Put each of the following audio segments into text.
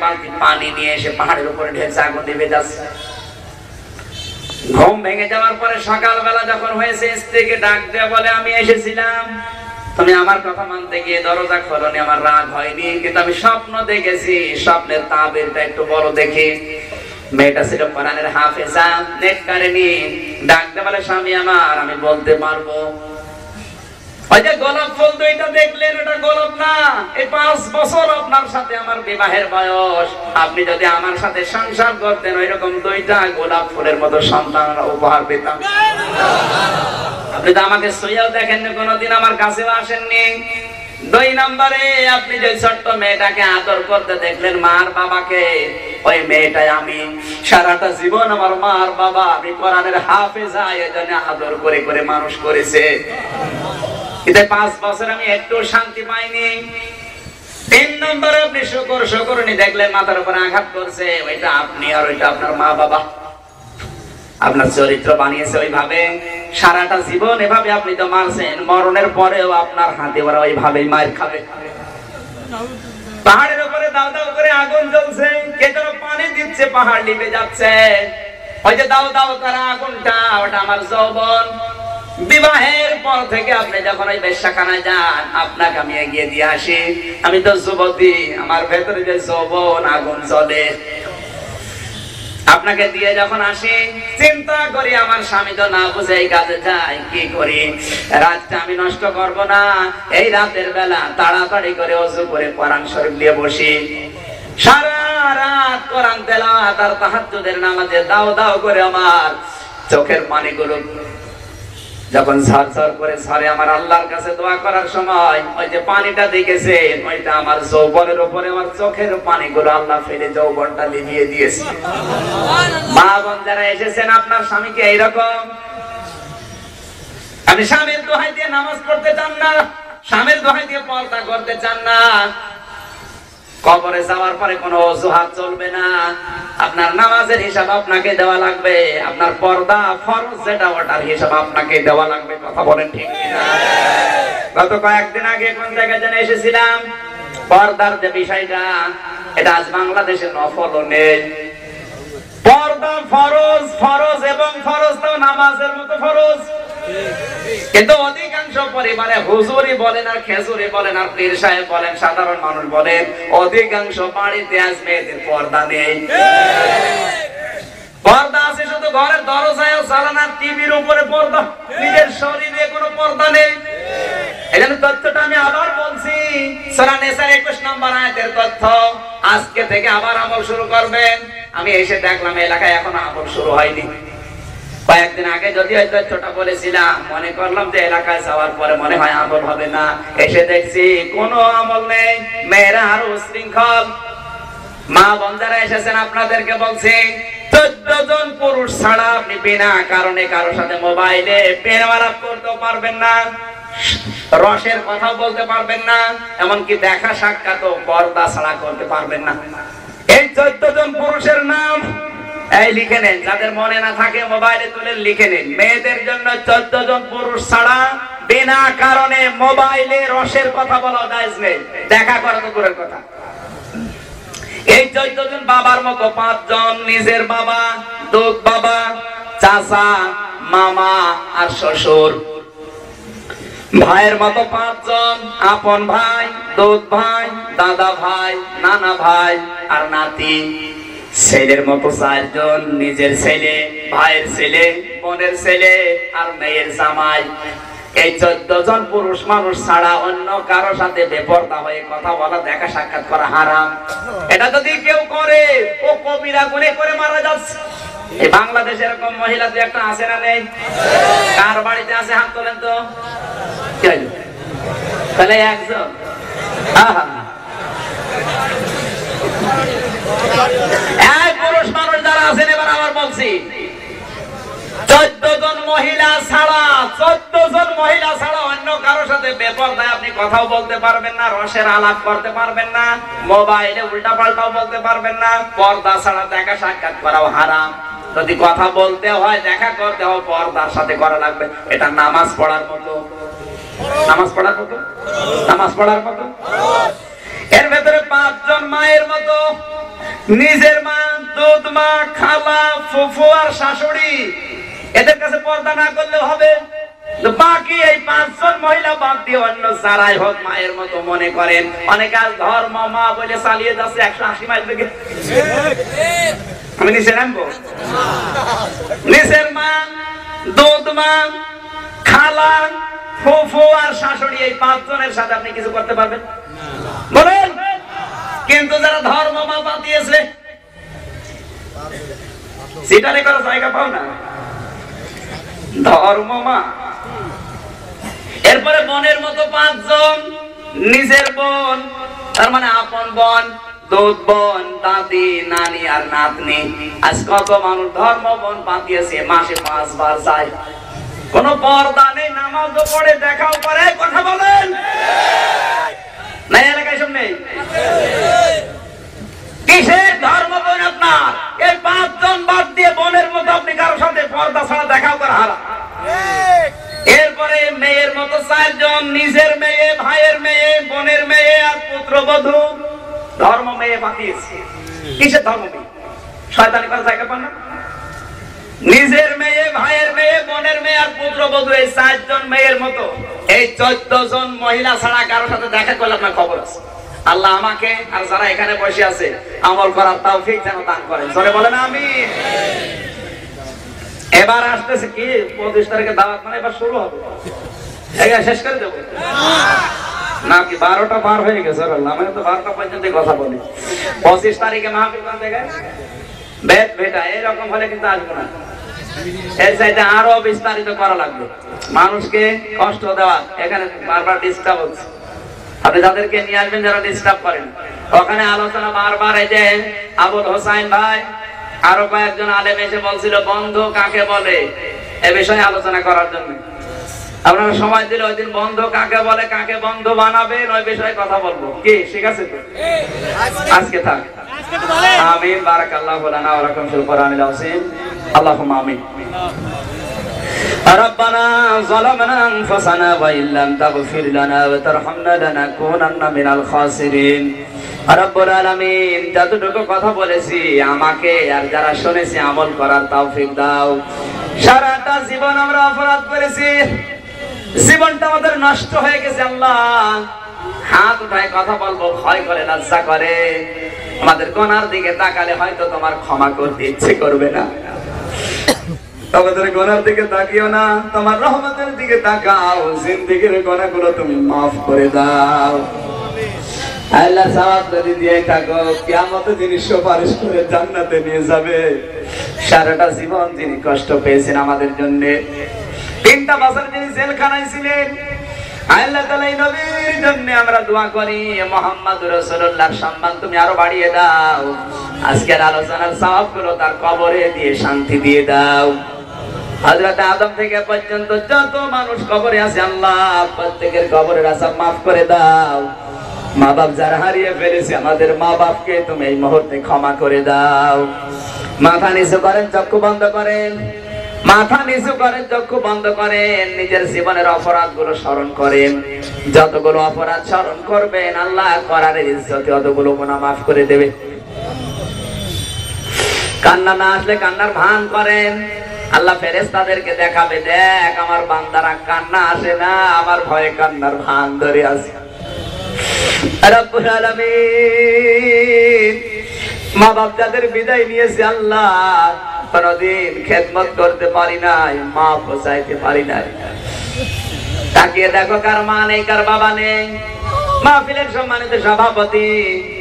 বালতি পানি নিয়ে এসে পাহাড়ের উপরে ঢেলছে, আগুন নিভে যাচ্ছে। ঘুম ভেঙে যাওয়ার পরে সকালবেলা যখন হয়েছে, স্ত্রীকে ডাক দিয়ে বলে, আমি এসেছিলাম, তুমি আমার কথা মানতে গিয়ে দরজা খোলনি, আমার রাগ হয়নি, কিন্তু আমি স্বপ্ন দেখেছি, স্বপ্নের তাবিরটা একটু বড় দেখি। মেয়েটা ছিল কোরআনের হাফেজা, নেককারিনী। ডাক দিয়ে বলে, স্বামী আমার, আমি বলতে পারবো। ওই যে গোলাপ ফুল দুইটা দেখলেন, ওটা গোলাপ না, এই 5 বছর আপনার সাথে আমার বিবাহের বয়স, আপনি যদি আমার সাথে সংসার করতেন, ওইরকম 2টা গোলাপ ফুলের মতো সন্তান উপহার পেতাম। আপনি তো আমাকে সইয়াও দেখেননি কোনোদিন, আমার কাছেও আসেননি। 2 নম্বরে আপনি যে ছোট্ট মেয়েটাকে আদর করতে দেখলেন, মার বাবাকে, ওই মেয়েটাই আমি। সারাটা জীবন আমার মার বাবা, আমি কোরআনের হাফেজা, এজন্য আদর করে করে মানুষ করেছে। কিন্তু 5 বছর আমি একটু শান্তি পাইনি। 3 নম্বরে আপনি শুকরনি দেখলেন, মাথার উপর আঘাত করছে, ওইটা আপনি, আর ওইটা আপনার মা বাবা। আপনার চরিত্র বানিয়েছে ওইভাবে, সারাটা জীবন এভাবে আপনি তো মারছেন, মরণের পরেও আপনার হাতে ওরা ওইভাবেই মার খাবে। পাহাড়ের উপরে দাও দাও করে আগুন জ্বলছে, কে যেন পানি দিচ্ছে, পাহাড় নিভে যাচ্ছে। ওই যে দাও দাও করা আগুনটা, ওটা আমার যৌবন। বিবাহের পর থেকে আপনি যখন ওই বেশ্যাখানায় যান, আপনাকে আমি এগিয়ে দিয়ে আসি, আমি তো যুবতী, আমার ভেতরে যে যৌবন আগুন জ্বলে। আপনাকে দিয়ে যখন আসি, চিন্তা করি আমার স্বামী তো না বুঝে এই কাজে যায়, কি করি, রাতটা আমি নষ্ট করব না। এই রাতের বেলা তাড়াতাড়ি করে ওযু করে কোরআন শরীফ নিয়ে বসি, সারা রাত কোরআন তেলাওয়াত আর তাহাজ্জুদের নামাজে দাও দাও করে আমার চোখের পানিগুলো যখন ঝরঝর করে ঝরে, আমার আল্লাহর কাছে দোয়া করার সময় ওই যে পানিটা দেখেছেন, ওইটা আমার যৌবনের উপরে আমার চোখের পানিগুলো আল্লাহ ফেলে যৌবনটা লিভিয়ে দিয়েছে। মা বোন যারা এসেছেন, আপনার স্বামীকে এইরকম, আপনি স্বামীর দোহাই দিয়ে নামাজ পড়তে চান না, স্বামীর দোহাই দিয়ে পর্দা করতে চান না, কবরে যাওয়ার পরে কোনো অজুহাত চলবে না, আপনার নামাজের হিসাব আপনাকে দেওয়া লাগবে, আপনার পর্দা ফরজ যেটা ওটার হিসাব আপনাকে দেওয়া লাগবে। কথা বলেন ঠিক কিনা? গত কয়েকদিন আগে কোন জায়গায় যেন এসেছিলাম, পর্দার যে বিষয়টা, এটা আজ বাংলাদেশে নফলও নেই। পর্দা ফরজ, ফরজ এবং ফরজ তো নামাজের মতো ফরজ, কিন্তু অধিকাংশ পরিবারে হুজুরি বলেন আর খেজুরি বলেন আর পীর সাহেব বলেন, সাধারণ মানুষ বলেন, অধিকাংশ বাড়িতে আজ মেয়েদের পর্দা নেই। পর্দা আছে শুধু ঘরের দরজায়, জানালার টিভির উপরে পর্দা, নিজের শরীরে কোনো পর্দা নেই। এজন্য তথ্যটা আমি আবার বলছি, সূরা নিসার 21 নম্বর আয়াতের তথ্য। আজকে থেকে আবার আমল শুরু করবেন। আমি এসে দেখলাম এলাকায় এখনো আমল শুরু হয়নি। কয়েকদিন আগে যদি ওই তথ্যটা বলেছিলাম, মনে করলাম যে এলাকায় যাওয়ার পরে মনে হয় আমল হবে না, এসে দেখছি কোনো আমল নেই, মেয়েরা আরো উশৃঙ্খল। মা বোন যারা এসেছেন, আপনাদেরকে বলছি, 14 জন পুরুষ ছাড়া আপনি বিনা কারণে কারোর সাথে মোবাইলে প্রেম আলাপ করতে পারবেন না, রসের কথা বলতে পারবেন না, এমনকি দেখা সাক্ষাৎ পর্দা ছাড়া করতে পারবেন না। এই 14 জন পুরুষের নাম এই লিখে নেন, যাদের মনে না থাকে মোবাইলে তুলে লিখে নেন। মেয়েদের জন্য 14 জন পুরুষ ছাড়া বিনা কারণে মোবাইলে রসের কথা বলা জায়েজ নেই, দেখা করা তো দূরের কথা। এই 14 জন বাবার মতো 5 জন, নিজের বাবা, দুধ বাবা, চাচা, মামা আর শ্বশুর। ভাইয়ের মতো 5 জন, আপন ভাই, দুধ ভাই, দাদা ভাই, নানা ভাই আর নাতি। ছেলের মতো 4 জন, নিজের ছেলে, ভাইয়ের ছেলে, বোনের ছেলে আর মেয়ের জামাই। এই 14 জন পুরুষ মানুষ ছাড়া অন্য কারো সাথে বেপরদা হয়ে কথা বলা, দেখা সাক্ষাৎ করা হারাম। এটা যদি কেউ করে, ও কবিরা গুনাহ করে মারা যাচ্ছে। এই বাংলাদেশে এরকম মহিলা যে একটা আছে না নেই? কার বাড়িতে আছে হাত তোলেন তো? তাহলে একজন। এই পুরুষ মানুষ যারা আছেন, এবার আবার বলছি, 14 জন মহিলা ছাড়া, 14 জন মহিলা ছাড়া অন্য কারো সাথে বেপরদায় আপনি কথাও বলতে পারবেন না, রসের আলাপ করতে পারবেন না, মোবাইলে উল্টা পাল্টাও বলতে পারবেন না, পর্দা ছাড়া দেখা সাক্ষাৎ করাও হারাম। যদি কথা বলতে হয়, দেখা করতে হয়, পর্দার সাথে করা লাগবে। এটা নামাজ পড়ার মতো, নামাজ পড়ার মতো, নামাজ পড়ার মতো। এর ভেতরে পাঁচজন মায়ের মতো, নিজের মা, দুধ মা, খালা, ফুফু আর শাশুড়ি, এদের কাছে পর্দা না করলে হবে। বাকি এই পাঁচজন মহিলা বাদ দিয়ে অন্য যারাই হোক মায়ের মতো মনে করেন। অনেকে আজ ধর্ম মা বলে চালিয়ে যাচ্ছে 180 মাইল বেগে। আমি নিচে নামবো? নিজের মা, দুধ মা, খালা, ফুফু আর শাশুড়ি, এই পাঁচজনের সাথে আপনি কিছু করতে পারবেন বলেন? কিন্তু যারা ধর্ম মা বাদ দিয়েছে, সেটারে করার জায়গা পাও না, ধর্ম মা। এরপরে বোনের মতো পাঁচজন, নিজের বোন, তার মানে আপন বোন, দুধ বোন, দাদি, নানি আর নাতনি। আজ কত মানুষ ধর্ম বোন পাতিয়েছে, মাসে 5 বার যায়, কোন পর্দা নেই, নামাজও পড়ে, দেখাও করে। কথা বলেন না? এলাকায় সব নেই। কিসের ধর্ম বোন আপনার? এই পাঁচজন বাদ দিয়ে বোনের মতো আপনি কারোর সাথে পর্দা ছাড়া দেখাও করা হারাম। এরপরে মেয়ের মতো 4 জন, নিজের মেয়ে, ভাইয়ের মেয়ে, বোনের মেয়ে আর পুত্রবধূ। ধর্ম মেয়ে বাতিয়েছে। কিসের ধর্ম মেয়ে? শয়তানি করার জায়গা পান না? নিজের মেয়ে, ভাইয়ের মেয়ে, বোনের মেয়ে আর পুত্রবধূ, এই 4 জন মেয়ের মতো এই 14 জন মহিলা ছাড়া কারোর সাথে দেখা করলে আপনার খবর আছে। আল্লাহ আমাকে আর যারা এখানে বসে আছে আমল করার তৌফিক যেন দান করেন। জোরে বলেন আমিন। এবার আসতেছে কি 25 তারিখে দাওয়াত, মানে এবার শুরু হবে। এগা শেষ করে দেব নাকি? 12টা পার হয়ে গেছে। আমি তো 12টা পর্যন্ত কথা বলি। 25 তারিখে মাহফিল কোন জায়গায়? বেদ ভেটা। এরকম হলে কিন্তু আসবো না। এর চাইতে আরো বিস্তারিত করা লাগবে। মানুষকে কষ্ট দেওয়া, এখানে বারবার ডিস্টার্ব হচ্ছে। আপনি যাদেরকে নিয়ে আসবেন যারা ডিস্টার্ব করেন, ওখানে আলোচনা বারবার। এই যে আবুল হোসাইন ভাই, আরো কয়েকজন আলেম এসে বলছিল বন্ধু কাকে বলে, এ বিষয়ে আলোচনা করার জন্য। আপনারা সময় দিলে ওই দিন বন্ধু কাকে বলে, কাকে বন্ধু বানাবেন, ওই বিষয়ে কথা বলবো। কি ঠিক আছে তো? আজকে থাক। আমিন। বারাকাল্লাহু লানা ওয়া লাকুম ফিল কোরআনিল আযীম। আল্লাহুম্মা আমিন। ربنا ظلمنا أنفسنا وإن لم تغفر لنا وترحمنا لنكونن من الخاسرين। রব্বুল আলামিন, যতটুকু কথা বলেছি আমাকে আর যারা শুনেছি আমল করার তৌফিক দাও। সারাটা জীবন আমরা অপরাধ করেছি, জীবনটা আমাদের নষ্ট হয়ে গেছে। আল্লাহ, হাত উঠায় কথা বলবো ভয় করে, লজ্জা করে। আমাদের গুনার দিকে তাকালে হয়তো তোমার ক্ষমা করতে ইচ্ছে করবে না। আমাদের গুনার দিকে তাকিও না, তোমার রহমতের দিকে তাকাও। জিন্দেগীর গুনাহগুলো তুমি মাফ করে দাও। আল্লাহ সওয়াব যদি দিয়ে থাকো, কিয়ামতে যিনি সুপারিশ করে জান্নাতে নিয়ে যাবে। সারাটা জীবন যিনি কষ্ট পেয়েছেন আমাদের জন্য, 3টা বছর যিনি জেলখানায় ছিলেন, আল্লাহ তাআলা এই নবীর জন্য আমরা দোয়া করি, মুহাম্মদুর রাসূলুল্লাহর সম্মান তুমি আরো বাড়িয়ে দাও। আজকের আলোচনার সওয়াবগুলো তার কবরে দিয়ে শান্তি দিয়ে দাও। হযরত আদম থেকে পর্যন্ত যত মানুষ কবরে আছে, আল্লাহ প্রত্যেকের কবরের আযাব মাফ করে দাও। মা বাপ যারা হারিয়ে ফেলেছে, আমাদের মা বাপকে তুমি এই মুহূর্তে ক্ষমা করে দাও। মাথা নিচু করেন, চক্ষু বন্ধ করেন। মাথা নিচু করেন, চক্ষু বন্ধ করেন। নিজের জীবনের অপরাধগুলো স্মরণ করেন। যতগুলো অপরাধ স্মরণ করবেন, আল্লাহ করারের ইজ্জতে অতগুলো গুনাহ মাফ করে দেবে। কান্না না আসলে কান্নার ভান করেন। আল্লাহ ফেরেশতাদেরকে দেখাবে, দেখ আমার বান্দারা কান্না আসে না, আমার ভয়ে কান্নার ভান ধরে আছে। রব্বুল আলামিন, মা বাপ যাদের বিদায় নিয়েছে, আল্লাহ কোনদিন খেদমত করতে পারি নাই, মা পৌঁছাইতে পারি নাই। তাকিয়ে দেখো কার মা নেই, কার বাবা নেই। মাহফিলের সম্মানিত সভাপতি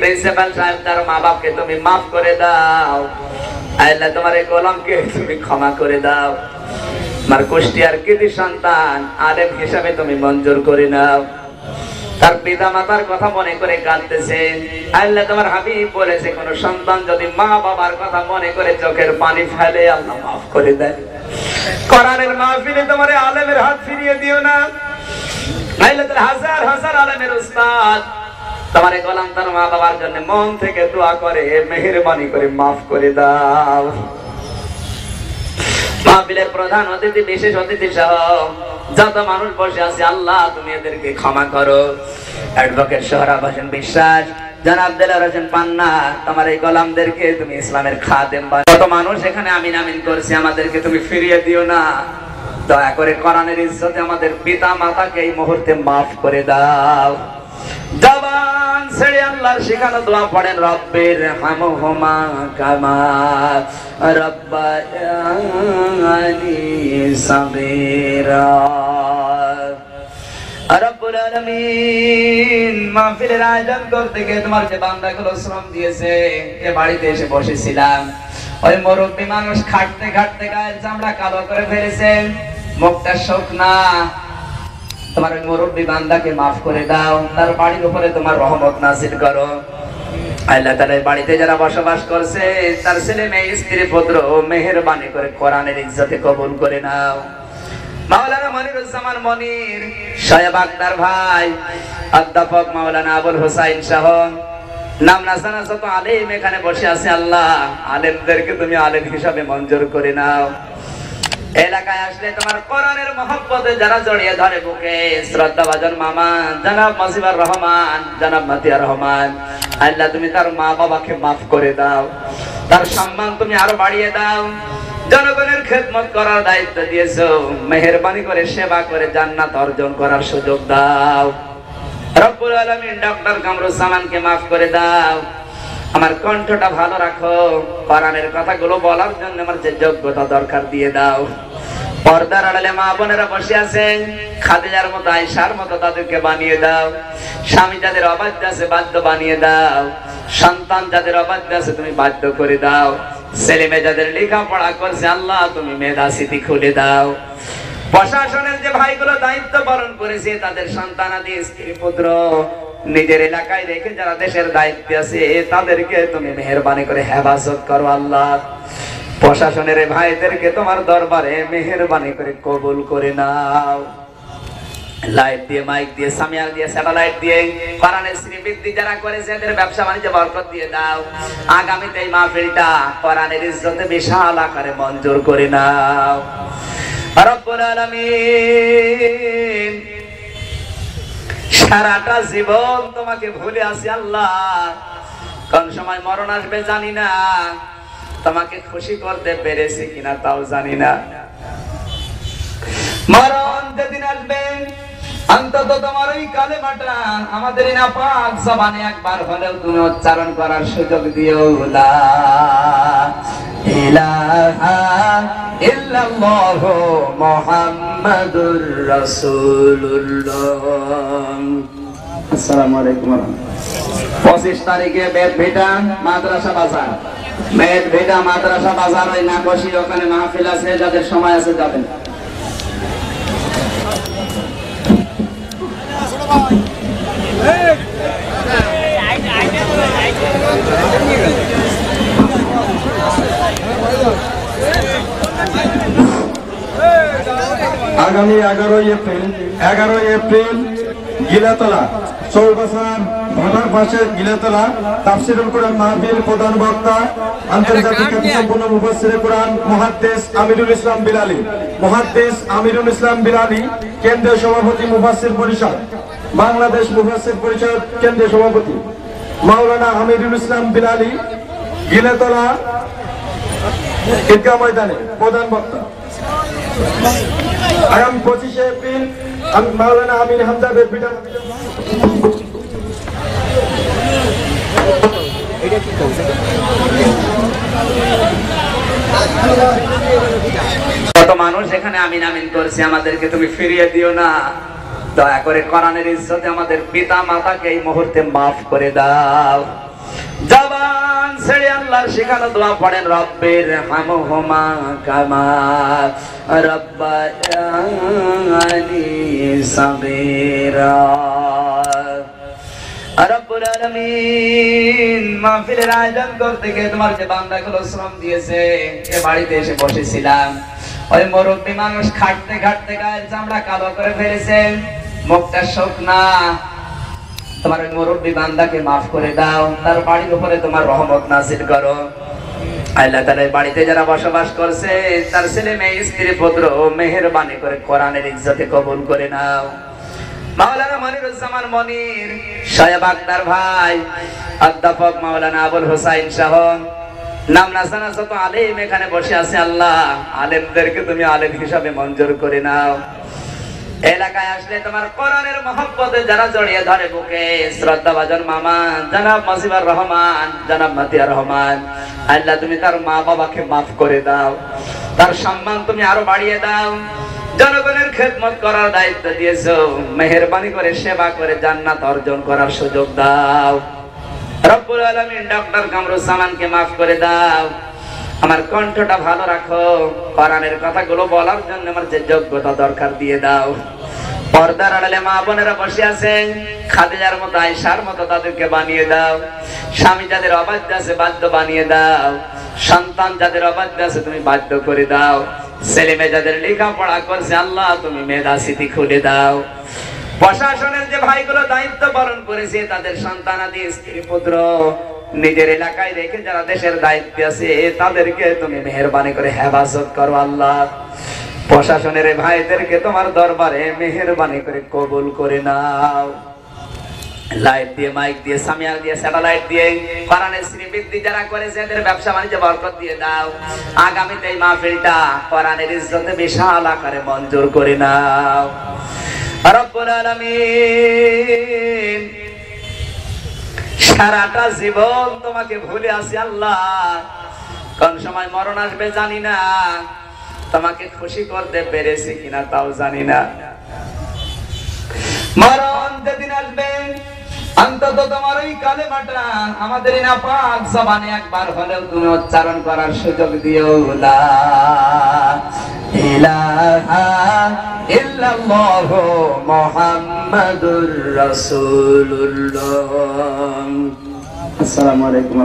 প্রিন্সিপাল সাহেব, তার মা বাপকে তুমি মাফ করে দাও। আল্লাহ তোমার এই গোলামকে তুমি ক্ষমা করে দাও। আমার কুষ্টিয়ার কৃতি সন্তান আলেম হিসাবে তুমি মঞ্জুর করে নাও। তার পিতা মাতার কথা মনে করে কাঁদতেছে। আল্লাহ তোমার হাবিব বলেছে, কোন সন্তান যদি মা বাবার কথা মনে করে চোখের পানি ফেলে, আল্লাহ মাফ করে দেয়। কোরআনের মাহফিলে তোমার আলেমের হাত ফিরিয়ে দিও না। আল্লাহ তাআলা হাজার হাজার আলেমের উস্তাদ তোমার গোলাম তার মা বাবার জন্য মন থেকে দোয়া করে, মেহেরবানি করে মাফ করে দাও। মাহফিলের প্রধান অতিথি, বিশেষ অতিথি সহ যত মানুষ বসে আছে, আল্লাহ তুমি এদেরকে ক্ষমা করো। অ্যাডভোকেট সোহরাব হোসেন বিশ্বাস, জনাব দেলাওয়ার হোসেন পান্না, তোমার এই গোলামদেরকে তুমি ইসলামের খাদেম বানাও। কত মানুষ এখানে আমিন আমিন করছে, আমাদেরকে তুমি ফিরিয়ে দিও না। দয়া করে কোরআনের ইজ্জতে আমাদের পিতা মাতাকে এই মুহূর্তে মাফ করে দাও। জবান ছেড়ে আল্লাহর শিখানো দোয়া পড়েন, রব্বির হামহুমা কামা রাব্বায়ানি সাগীরা। রব্বুল আলামিন, মাহফিলের আয়োজন করতে গিয়ে তোমার যে বান্দাগুলো শ্রম দিয়েছে, এ বাড়িতে এসে বসেছিলাম, ওই মুরব্বী মানুষ খাটতে খাটতে গায়ের চামড়া কালো করে ফেলেছে, মুখটা শুকনা। তোমার ওই মুরব্বী বান্দাকে মাফ করে দাও, তার বাড়ির উপরে তোমার রহমত নাযিল করো। আল্লাহ তাআলা বাড়িতে যারা বসবাস করছে, তার ছেলে মেয়ে স্ত্রী পুত্র মেহেরবানি করে কোরআনের ইজ্জতে কবুল করে নাও। মাওলানা মনিরুজ্জামান মনির, সাহেব আক্তার ভাই, অধ্যাপক মাওলানা আবুল হোসাইন সহ নাম না জানা যত আলেম এখানে বসে আছে, আল্লাহ আলেমদেরকে তুমি আলেম হিসাবে মঞ্জুর করে নাও। এলাকায় আসলে তোমার কোরআনের মহব্বতে যারা জড়িয়ে ধরে বুকে, শ্রদ্ধাভাজন মামা জনাব মাসিবুর রহমান, জনাব মাতিয়ার রহমান, আল্লাহ তুমি তার মা বাবাকে মাফ করে দাও, তার সম্মান তুমি আরো বাড়িয়ে দাও। জনগণের খেদমত করার দায়িত্ব দিয়েছো, মেহেরবানি করে সেবা করে জান্নাত অর্জন করার সুযোগ দাও। রব্বুল আলামিন ডক্টর কামরুজ্জামানকে মাফ করে দাও। আমার কণ্ঠটা ভালো রাখো, কোরআনের কথাগুলো বলার জন্য আমার যে যোগ্যতা দরকার দিয়ে দাও। পর্দার আড়ালে মা বোনেরা বসে আছেন, খাদিজার মতো আয়েশার মতো তাদেরকে বানিয়ে দাও। স্বামী যাদের অবাধ্য আছে বাধ্য বানিয়ে দাও, সন্তান যাদের অবাধ্য আছে তুমি বাধ্য করে দাও। ছেলে মেয়ে যাদের লেখাপড়া করছে, আল্লাহ তুমি মেধা স্মৃতি খুলে দাও। প্রশাসনের যে ভাইগুলো দায়িত্ব পালন করেছে, তাদের সন্তানাদি স্ত্রী পুত্র নিজের এলাকায় রেখে যারা দেশের দায়িত্বে আছে, তাদেরকে তুমি মেহেরবানি করে হেফাজত করো। আল্লাহ প্রশাসনের ভাইদেরকে তোমার দরবারে মেহেরবানি করে কবুল করে নাও। লাইট দিয়ে, মাইক দিয়ে, সামিয়ার দিয়ে, স্যাটেলাইট দিয়ে কোরআনের শ্রীবৃদ্ধি যারা করেছে, এদের ব্যবসা বাণিজ্যে বরকত দিয়ে দাও। আগামীতে এই মাহফিলটা কোরআনের ইজ্জতে বিশাল আকারে মঞ্জুর করে নাও। রব্বুল আলামিন, সারাটা জীবন তোমাকে ভুলে আছি আল্লাহ, কোন সময় মরণ আসবে জানি না, তোমাকে খুশি করতে পেরেছি কিনা তাও জানি না। মরণ যেদিন আসবে, অন্তত তোমার ওই কালেমাটা আমাদের নাপাক জবানে একবার হলেও তুমি উচ্চারণ করার সুযোগ দিও। লা ইলাহা ইল্লাল্লাহু মুহাম্মাদুর রাসূলুল্লাহ। আসসালামু আলাইকুম। 25 তারিখে বেদভিটা মাদ্রাসা বাজার, বেদভিটা মাদ্রাসা বাজার ওই নাকশি, ওখানে মাহফিল আছে, যাদের সময় আছে যাবেন। আগামী 11 এপ্রিল গিলাতলা চৌবাসার ভাটার পাশে গিলাতলা তাফসীরুল কোরআন মাহফিল, প্রধান বক্তা আন্তর্জাতিক খ্যাতিসম্পন্ন মুফাসসিরে কোরআন মুহাদ্দিস আমিরুল ইসলাম বিলালী, কেন্দ্রীয় সভাপতি মুফাসসির পরিষদ, বাংলাদেশ মুফাসসির পরিষদ কেন্দ্রীয় সভাপতি মাওলানা আমিরুল ইসলাম বিলালী, গিলাতলা ঈদগাহ ময়দানে প্রধান বক্তা। আগামী 25 এপ্রিল মাওলানা আমির হামজা বেদভিটা। কত মানুষ এখানে আমিন আমিন করছে, আমাদেরকে তুমি ফিরিয়ে দিও না। দয়া করে কোরআনের ইজ্জতে আমাদের পিতা মাতাকে এই মুহূর্তে মাফ করে দাও। জবান ছেড়ে আল্লাহর শিখানো দোয়া পড়েন, রব্বির হামহুমা কামা রাব্বায়ানি সাগীরা। রব্বুল আলামিন, মাহফিলের আয়োজন করতে গিয়ে তোমার যে বান্দাগুলো শ্রম দিয়েছে, এ বাড়িতে এসে বসেছিলাম, ওই মুরব্বী মানুষ খাটতে খাটতে গায়ের চামড়া কালো করে ফেলেছে, মুখটা শুকনা। তোমার ওই মুরব্বী বান্দাকে মাফ করে দাও, তার বাড়ির উপরে তোমার রহমত নাযিল করো। আল্লাহ তাআলা বাড়িতে যারা বসবাস করছে, তার ছেলে মেয়ে স্ত্রী পুত্র মেহেরবানি করে কোরআনের ইজ্জতে কবুল করে নাও। মাওলানা মনিরুজ্জামান মনির, সাহেব আক্তার ভাই, অধ্যাপক মাওলানা আবুল হোসাইন সহ নাম না জানা যত আলেম এখানে বসে আছে, আল্লাহ আলেমদেরকে তুমি আলেম হিসাবে মঞ্জুর করে নাও। এলাকায় আসলে তোমার কোরআনের মহব্বতে যারা জড়িয়ে ধরে বুকে, শ্রদ্ধাভাজন মামা জনাব মাসিবুর রহমান, জনাব মাতিয়ার রহমান, আল্লাহ তুমি তার মা বাবাকে মাফ করে দাও, তার সম্মান তুমি আরো বাড়িয়ে দাও। জনগণের খেদমত করার দায়িত্ব দিয়েছো, মেহেরবানি করে সেবা করে জান্নাত অর্জন করার সুযোগ দাও। রব্বুল আলামিন ডক্টর কামরুজ্জামানকে মাফ করে দাও, আমার কণ্ঠটা ভালো রাখো, কোরআনের কথাগুলো বলার জন্য আমার যে যোগ্যতা দরকার দিয়ে দাও। পর্দার আড়ালে মা বোনেরা বসে আছেন, খাদিজার মতো আয়েশার মতো তাদেরকে বানিয়ে দাও। স্বামী যাদের অবাধ্য আছে বাধ্য বানিয়ে দাও, সন্তান যাদের অবাধ্য আছে তুমি বাধ্য করে দাও, ছেলে মেয়ে যাদের লেখাপড়া করছে আল্লাহ তুমি মেধা স্মৃতি খুলে দাও। প্রশাসনের যে ভাইগুলো দায়িত্ব পালন করেছে তাদের সন্তানাদি স্ত্রী পুত্র নিজের এলাকায় রেখে যারা দেশের দায়িত্বে আছে তাদেরকে তুমি মেহেরবানি করে হেফাজত করো আল্লাহ। প্রশাসনের ভাইদেরকে তোমার দরবারে মেহেরবানি করে কবুল করে নাও। লাইট দিয়ে, মাইক দিয়ে, সামিয়ার দিয়ে, স্যাটেলাইট দিয়ে কোরআনের শ্রীবৃদ্ধি যারা করেছে এদের ব্যবসা বাণিজ্যে বরকত দিয়ে দাও। আগামীতে এই মাহফিলটা কোরআনের ইজ্জতে বিশাল আকারে মঞ্জুর করে নাও রব্বুল আলামিন। সারাটা জীবন তোমাকে ভুলে আছি আল্লাহ, কোন সময় মরণ আসবে জানি না, তোমাকে খুশি করতে পেরেছি কিনা তাও জানি না। মরণ যেদিন আসবে অন্তত তোমার ওই কালেমাটা আমাদের নাপাক জবানে একবার হলেও তুমি উচ্চারণ করার সুযোগ দিও। লা ইলাহা ইল্লাল্লাহ মুহাম্মাদুর রাসূলুল্লাহ। আসসালামু আলাইকুম।